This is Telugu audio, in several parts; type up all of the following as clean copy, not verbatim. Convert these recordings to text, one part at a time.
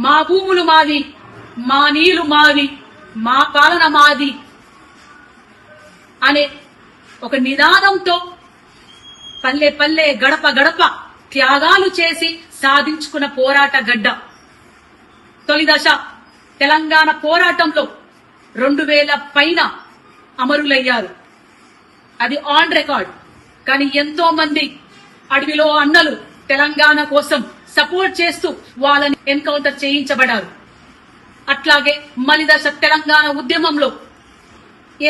మా భూములు మావి, మా నీళ్లు మావి, మా పాలన మాది అనే ఒక నినాదంతో పల్లె పల్లె గడప గడప త్యాగాలు చేసి సాధించుకున్న పోరాట గడ్డ. తొలి దశ తెలంగాణ పోరాటంలో 2000 పైన అమరులయ్యారు. అది ఆన్ రికార్డ్. కానీ ఎంతో మంది అడవిలో అన్నలు తెలంగాణ కోసం సపోర్ట్ చేస్తూ వాళ్ళని ఎన్కౌంటర్ చేయించబడ్డారు. అట్లాగే మలిదశ తెలంగాణ ఉద్యమంలో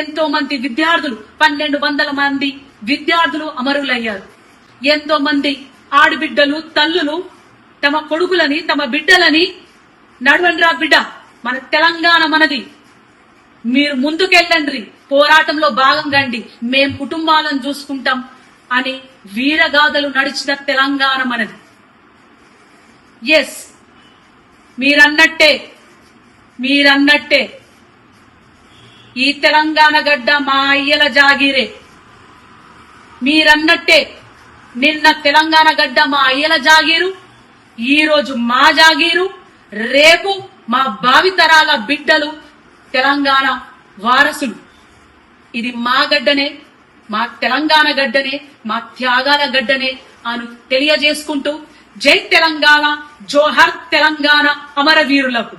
ఎంతో మంది విద్యార్థులు 1200 మంది విద్యార్థులు అమరులయ్యారు. ఎంతో మంది ఆడబిడ్డలు తల్లులు తమ కొడుకులని తమ బిడ్డలని నడవండ్రా బిడ్డ, మన తెలంగాణ మనది, మీరు ముందుకెళ్ళండి, పోరాటంలో భాగంగండి, మేం కుటుంబాలను చూసుకుంటాం అని వీరగాథలు నడిచిన తెలంగాణ మనది. ఎస్, మీరన్నట్టే ఈ తెలంగాణ గడ్డ మా అయ్యల జాగీరే. మీరన్నట్టే నిన్న తెలంగాణ గడ్డ మా అయ్యల జాగీరు, ఈ రోజు మా జాగీరు, రేపు మా భావితరాల బిడ్డలు తెలంగాణ వారసులు. ఇది మా గడ్డనే, మా తెలంగాణ గడ్డనే, మా త్యాగాల గడ్డనే అని తెలియజేసుకుంటూ జై తెలంగాణ, జోహర్ తెలంగాణ అమరవీరులకు.